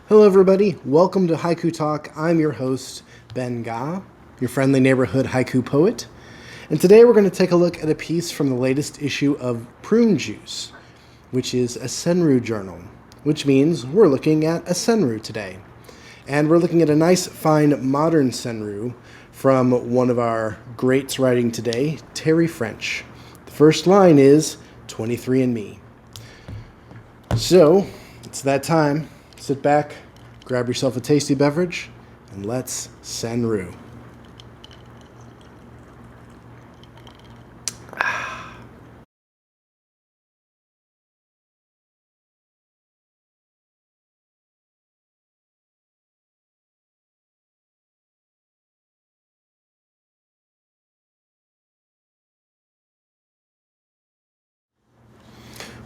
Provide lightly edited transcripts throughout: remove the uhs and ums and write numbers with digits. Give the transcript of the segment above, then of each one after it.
Hello everybody, welcome to Haiku Talk. I'm your host, Ben Ga, your friendly neighborhood haiku poet. And today we're going to take a look at a piece from the latest issue of Prune Juice, which is a senryu journal, which means we're looking at a senryu today. And we're looking at a nice, fine, modern senryu from one of our greats writing today, Terri French. The first line is 23andMe. So, it's that time. Sit back, grab yourself a tasty beverage, and let's senryu.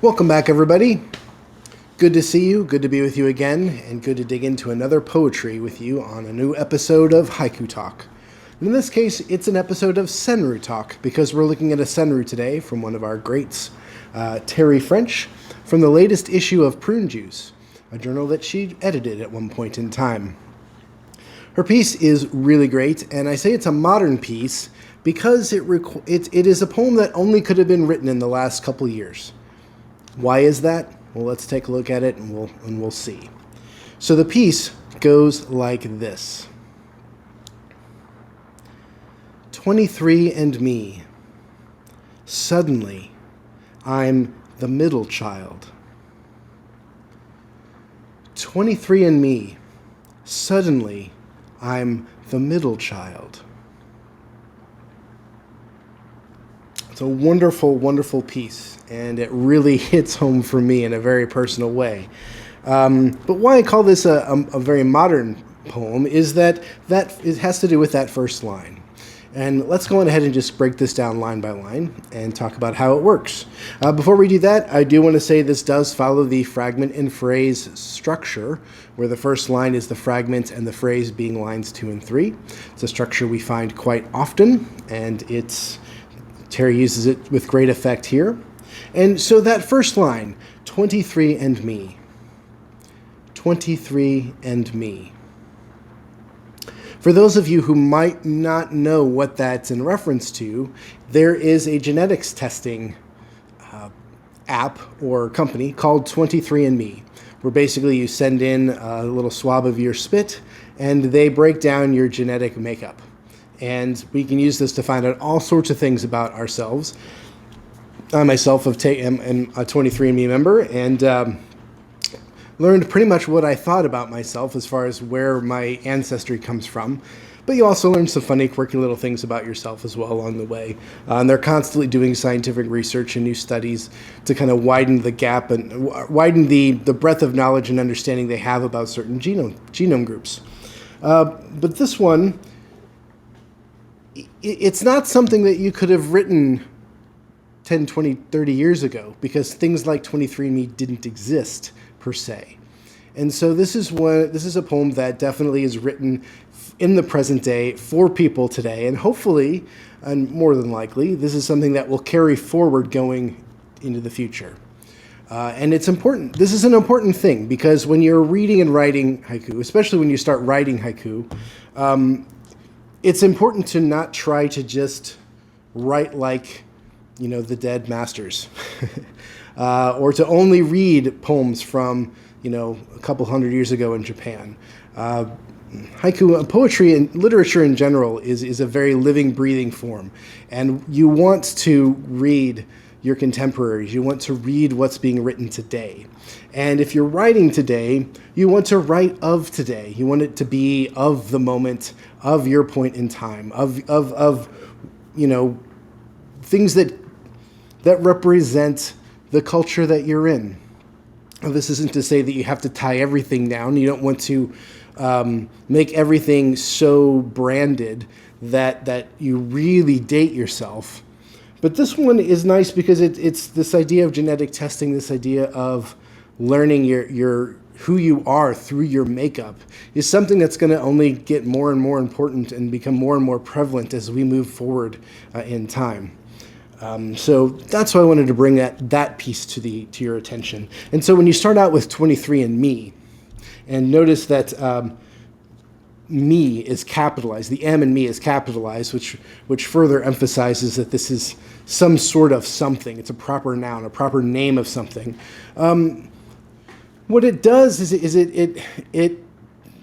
Welcome back, everybody. Good to see you, good to be with you again, and good to dig into another poetry with you on a new episode of Haiku Talk. And in this case, it's an episode of Senryu Talk, because we're looking at a senryu today from one of our greats, Terri French, from the latest issue of Prune Juice, a journal that she edited at one point in time. Her piece is really great, and I say it's a modern piece because it is a poem that only could have been written in the last couple years. Why is that? Well, let's take a look at it and we'll see. So the piece goes like this. 23andMe. Suddenly, I'm the middle child. 23andMe. Suddenly, I'm the middle child. It's a wonderful, wonderful piece, and it really hits home for me in a very personal way. But why I call this a very modern poem is that it has to do with that first line. And let's go on ahead and just break this down line by line and talk about how it works. Before we do that, I do want to say this does follow the fragment and phrase structure, where the first line is the fragment and the phrase being lines 2 and 3. It's a structure we find quite often, and Terri uses it with great effect here. And so that first line, 23andMe. 23andMe. For those of you who might not know what that's in reference to, there is a genetics testing app or company called 23andMe, where basically you send in a little swab of your spit and they break down your genetic makeup. And we can use this to find out all sorts of things about ourselves. I myself am a 23andMe member and learned pretty much what I thought about myself as far as where my ancestry comes from. But you also learn some funny, quirky little things about yourself as well along the way. And they're constantly doing scientific research and new studies to kind of widen the gap and widen the breadth of knowledge and understanding they have about certain genome groups. But this one, it's not something that you could have written 10, 20, 30 years ago, because things like 23andMe didn't exist per se. And so this is a poem that definitely is written in the present day for people today, and hopefully, and more than likely, this is something that will carry forward going into the future. And it's important. This is an important thing, because when you're reading and writing haiku, especially when you start writing haiku, it's important to not try to just write like, the dead masters, or to only read poems from, a couple hundred years ago in Japan. Haiku, poetry and literature in general is a very living, breathing form. And you want to read your contemporaries. You want to read what's being written today. And if you're writing today, you want to write of today. You want it to be of the moment, of your point in time, of things that represent the culture that you're in. This isn't to say that you have to tie everything down. You don't want to make everything so branded that you really date yourself. But this one is nice because it's this idea of genetic testing, this idea of learning your who you are through your makeup is something that's going to only get more and more important and become more and more prevalent as we move forward in time. So that's why I wanted to bring that piece to your attention. And so when you start out with 23andMe, And notice that me is capitalized. The M in me is capitalized, which further emphasizes that this is some sort of something. It's a proper noun, a proper name of something. What it does is it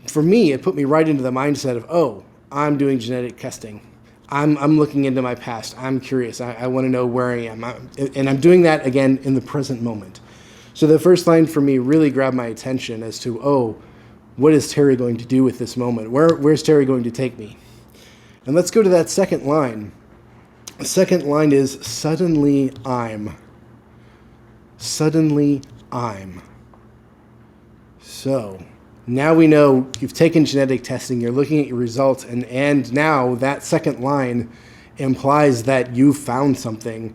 for me, it put me right into the mindset of, oh, I'm doing genetic testing. I'm looking into my past. I'm curious. I want to know where I am. And I'm doing that again in the present moment. So the first line for me really grabbed my attention as to, oh, what is Terri going to do with this moment? Where's Terri going to take me? And let's go to that second line. The second line is, suddenly I'm. Suddenly I'm. So now we know you've taken genetic testing, you're looking at your results, and now that second line implies that you found something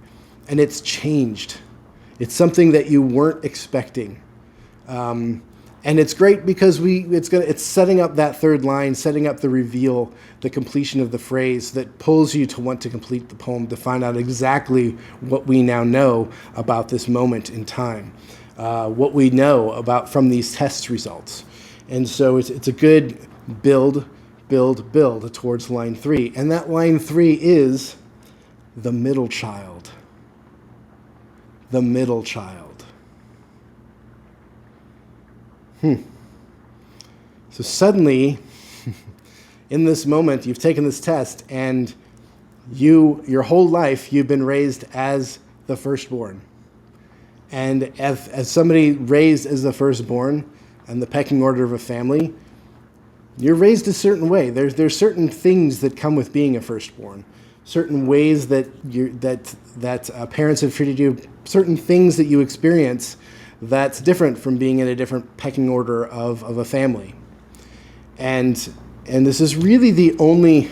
and it's changed. It's something that you weren't expecting. And it's great because it's setting up that third line, setting up the reveal, the completion of the phrase that pulls you to want to complete the poem, to find out exactly what we now know about this moment in time, what we know about from these test results. And so it's a good build towards line 3. And that line 3 is the middle child. The middle child. So suddenly, in this moment, you've taken this test, and your whole life, you've been raised as the firstborn. And as somebody raised as the firstborn, and the pecking order of a family, you're raised a certain way. There's certain things that come with being a firstborn, certain ways that parents have treated you, certain things that you experience that's different from being in a different pecking order of a family. And this is really the only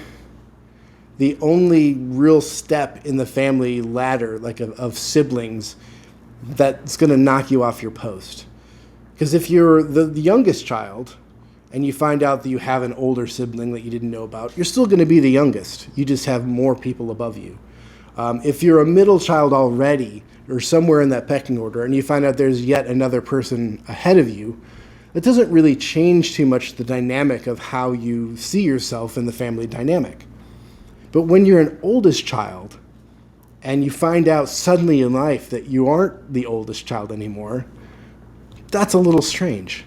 real step in the family ladder, like of siblings, that's going to knock you off your post. Because if you're the youngest child and you find out that you have an older sibling that you didn't know about, you're still going to be the youngest. You just have more people above you. If you're a middle child already, or somewhere in that pecking order, and you find out there's yet another person ahead of you, that doesn't really change too much the dynamic of how you see yourself in the family dynamic. But when you're an oldest child, and you find out suddenly in life that you aren't the oldest child anymore, that's a little strange.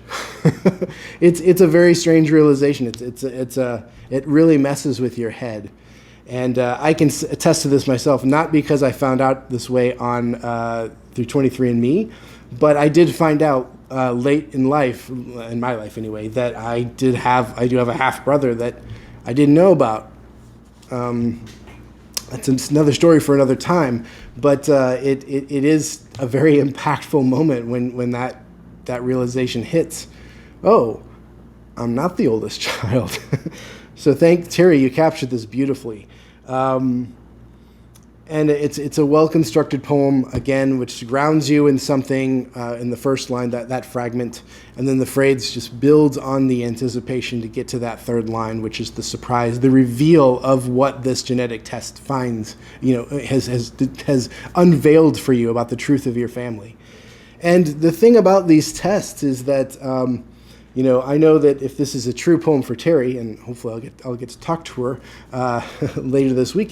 It's a very strange realization. It really messes with your head. And I can attest to this myself, not because I found out this way on through 23andMe, but I did find out late in life, in my life anyway, that I do have a half brother that I didn't know about. That's another story for another time, but it is a very impactful moment when that realization hits. Oh, I'm not the oldest child. So thank Terri, you captured this beautifully. And it's a well-constructed poem, again, which grounds you in something in the first line, that fragment, and then the phrase just builds on the anticipation to get to that third line, which is the surprise, the reveal of what this genetic test finds, has unveiled for you about the truth of your family. And the thing about these tests is that, I know that if this is a true poem for Terri, and hopefully I'll get to talk to her later this week.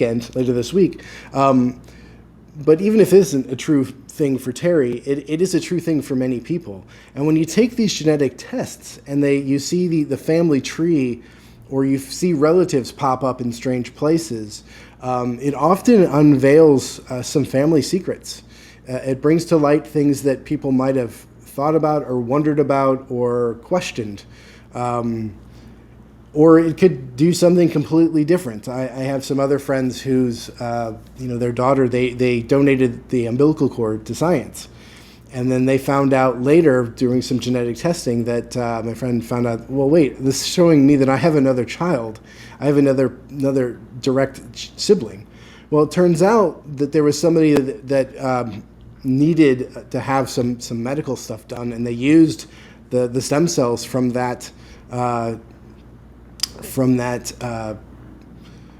But even if it isn't a true thing for Terri, it is a true thing for many people. And when you take these genetic tests and you see the family tree, or you see relatives pop up in strange places, it often unveils some family secrets. It brings to light things that people might have thought about or wondered about or questioned. Or it could do something completely different. I have some other friends whose, their daughter, they donated the umbilical cord to science. And then they found out later, during some genetic testing, that my friend found out, well, wait, this is showing me that I have another child. I have another direct sibling. Well, it turns out that there was somebody that needed to have some medical stuff done, and they used the stem cells from that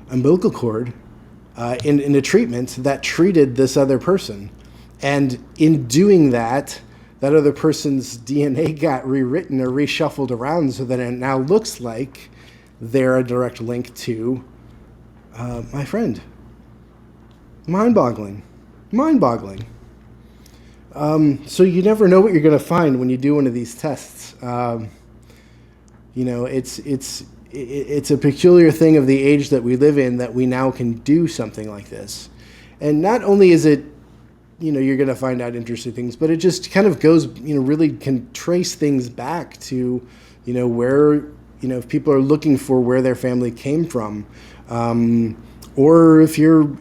umbilical cord in a treatment that treated this other person. And in doing that, that other person's DNA got rewritten or reshuffled around so that it now looks like they're a direct link to my friend. Mind-boggling. Mind-boggling. So you never know what you're going to find when you do one of these tests. It's a peculiar thing of the age that we live in that we now can do something like this. And not only is it, you're going to find out interesting things, but it just kind of goes, really can trace things back to, where, if people are looking for where their family came from, or if you're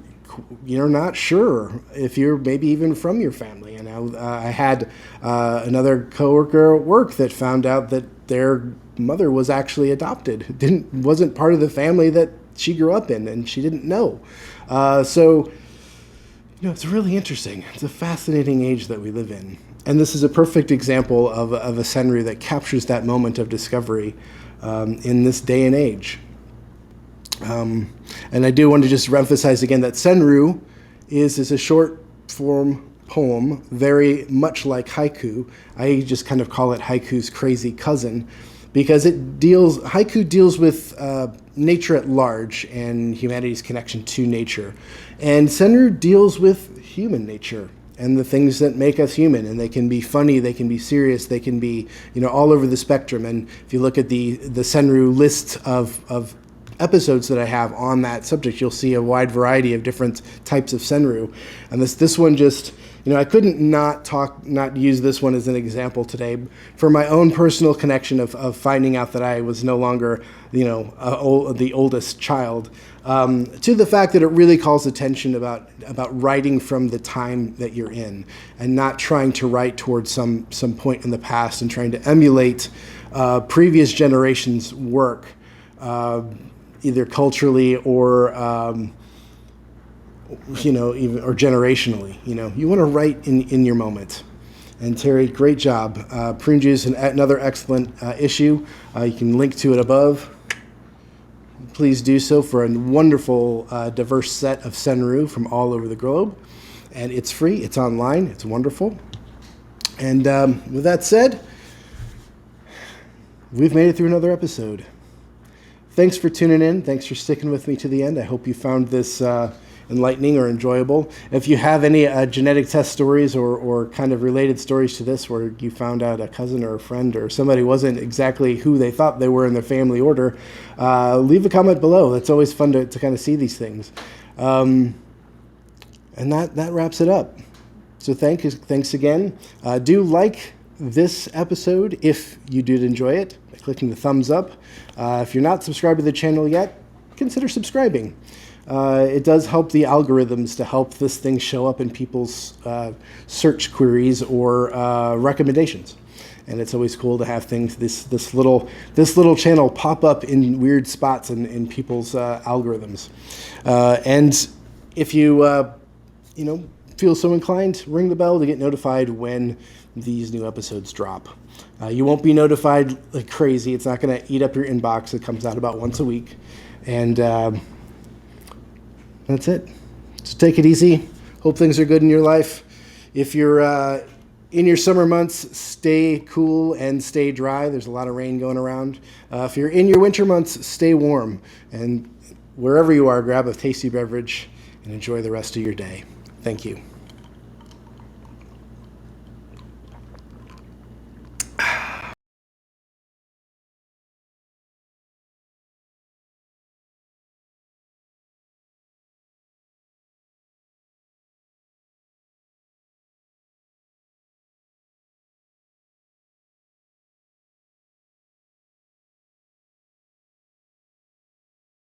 not sure if you're maybe even from your family. And I had another coworker at work that found out that their mother was actually adopted. Wasn't part of the family that she grew up in, and she didn't know. It's really interesting. It's a fascinating age that we live in. And this is a perfect example of a senryu that captures that moment of discovery in this day and age. And I do want to just emphasize again that senryu is a short form poem, very much like haiku. I just kind of call it haiku's crazy cousin, because haiku deals with nature at large and humanity's connection to nature. And senryu deals with human nature and the things that make us human. And they can be funny, they can be serious, they can be, all over the spectrum. And if you look at the senryu list of episodes that I have on that subject, you'll see a wide variety of different types of senryu. And this one just, I couldn't not use this one as an example today for my own personal connection of finding out that I was no longer, the oldest child, to the fact that it really calls attention about writing from the time that you're in and not trying to write towards some point in the past and trying to emulate previous generations' work, either culturally or even or generationally. You want to write in your moment. And Terri, great job. Prune Juice, another excellent issue. You can link to it above. Please do so for a wonderful, diverse set of senryu from all over the globe. And it's free. It's online. It's wonderful. And with that said, we've made it through another episode. Thanks for tuning in. Thanks for sticking with me to the end. I hope you found this enlightening or enjoyable. If you have any genetic test stories or kind of related stories to this where you found out a cousin or a friend or somebody wasn't exactly who they thought they were in their family order, leave a comment below. It's always fun to kind of see these things. And that wraps it up. So thanks again. Do like this episode if you did enjoy it by clicking the thumbs up. If you're not subscribed to the channel yet, consider subscribing. It does help the algorithms to help this thing show up in people's search queries or recommendations. And it's always cool to have things this little channel pop up in weird spots in people's algorithms. And if you feel so inclined, ring the bell to get notified when these new episodes drop. You won't be notified like crazy. It's not going to eat up your inbox. It comes out about once a week. And that's it. So take it easy. Hope things are good in your life. If you're in your summer months, stay cool and stay dry. There's a lot of rain going around. If you're in your winter months, stay warm. And wherever you are, grab a tasty beverage and enjoy the rest of your day. Thank you.